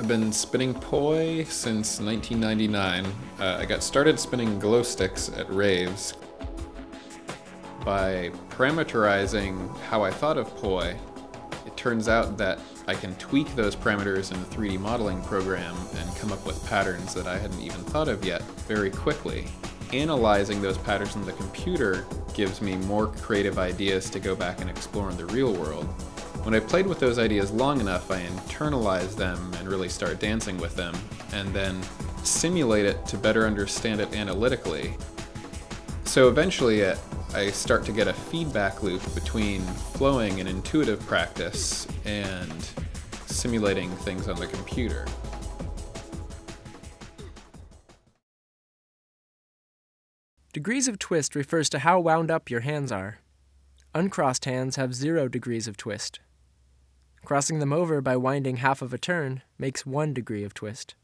I've been spinning poi since 1999. I got started spinning glow sticks at raves. By parameterizing how I thought of poi, it turns out that I can tweak those parameters in the 3D modeling program and come up with patterns that I hadn't even thought of yet very quickly. Analyzing those patterns in the computer gives me more creative ideas to go back and explore in the real world. When I played with those ideas long enough, I internalized them and really start dancing with them, and then simulate it to better understand it analytically. So eventually I start to get a feedback loop between flowing and intuitive practice and simulating things on the computer. Degrees of twist refers to how wound up your hands are. Uncrossed hands have 0 degrees of twist. Crossing them over by winding half of a turn makes 1 degree of twist.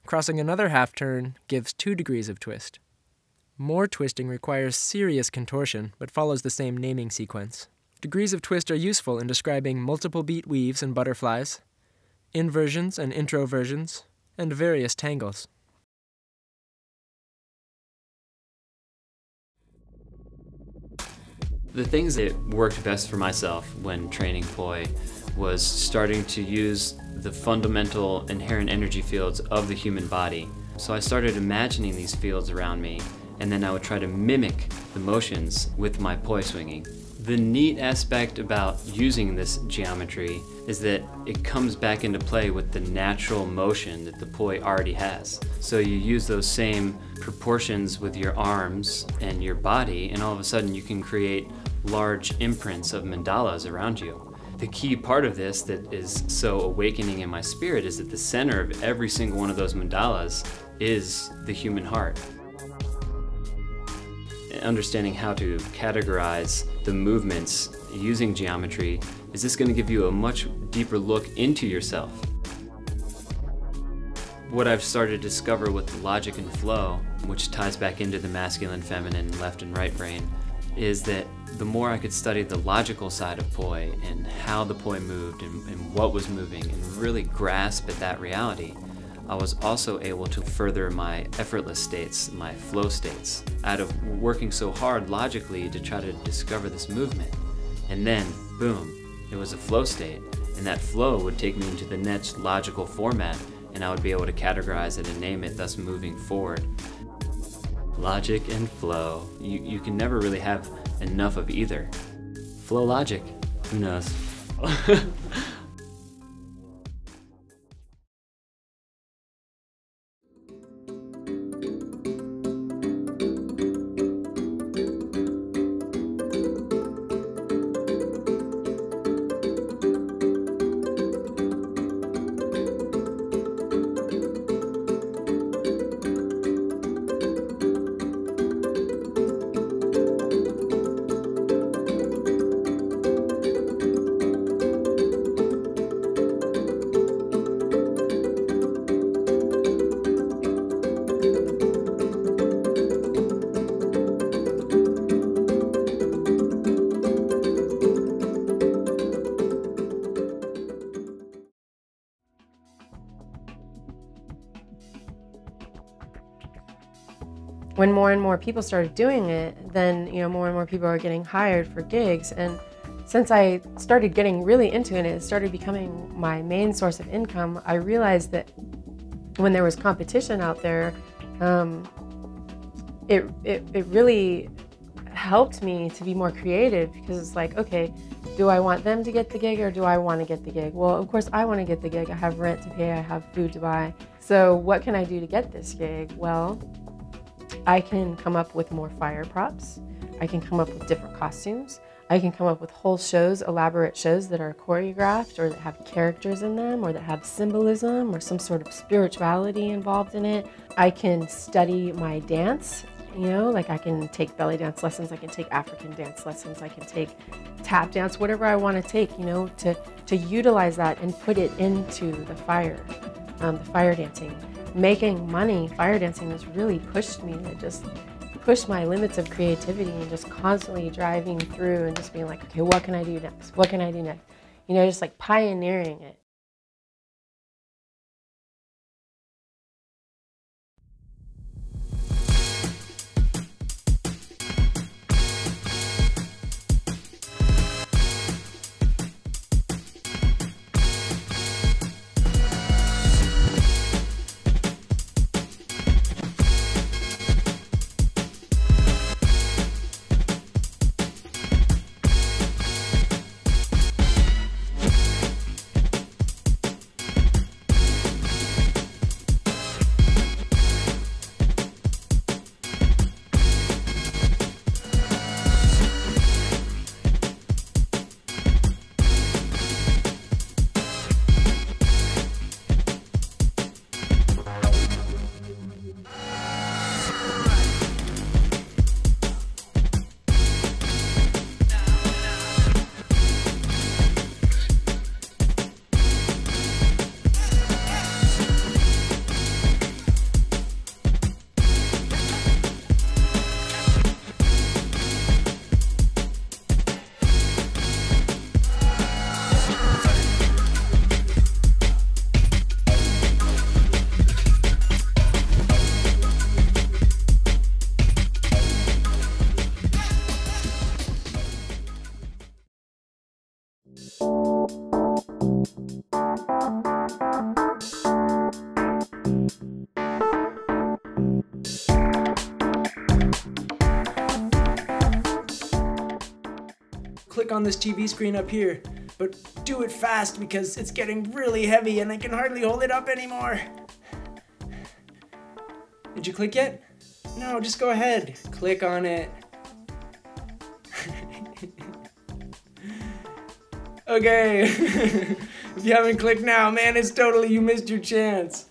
Crossing another half turn gives 2 degrees of twist. More twisting requires serious contortion, but follows the same naming sequence. Degrees of twist are useful in describing multiple beat weaves and butterflies, inversions and introversions, and various tangles. The things that worked best for myself when training poi was starting to use the fundamental inherent energy fields of the human body. So I started imagining these fields around me, and then I would try to mimic the motions with my poi swinging. The neat aspect about using this geometry is that it comes back into play with the natural motion that the poi already has. So you use those same proportions with your arms and your body, and all of a sudden you can create large imprints of mandalas around you. The key part of this that is so awakening in my spirit is that the center of every single one of those mandalas is the human heart. Understanding how to categorize the movements using geometry is just going to give you a much deeper look into yourself. What I've started to discover with logic and flow, which ties back into the masculine, feminine, left and right brain, is that the more I could study the logical side of poi and how the poi moved and what was moving and really grasp at that reality, I was also able to further my effortless states, my flow states, out of working so hard logically to try to discover this movement. And then, boom, it was a flow state, and that flow would take me into the next logical format, and I would be able to categorize it and name it, thus moving forward. Logic and flow. You can never really have enough of either. Flow logic, who knows? When more and more people started doing it, then more and more people are getting hired for gigs. And since I started getting really into it, it started becoming my main source of income. I realized that when there was competition out there, it really helped me to be more creative, because it's like, okay, do I want them to get the gig or do I want to get the gig? Well, of course I want to get the gig. I have rent to pay, I have food to buy. So what can I do to get this gig? Well, I can come up with more fire props. I can come up with different costumes. I can come up with whole shows, elaborate shows that are choreographed or that have characters in them or that have symbolism or some sort of spirituality involved in it. I can study my dance, like I can take belly dance lessons, I can take African dance lessons, I can take tap dance, whatever I want to take, to utilize that and put it into the fire dancing. Making money, fire dancing has really pushed me to just push my limits of creativity and just constantly driving through and just being like, okay, what can I do next? What can I do next? Just like pioneering it. Click on this TV screen up here, but do it fast because it's getting really heavy and I can hardly hold it up anymore. Did you click yet? No, just go ahead. Click on it. Okay. If you haven't clicked now, man, it's totally, you missed your chance.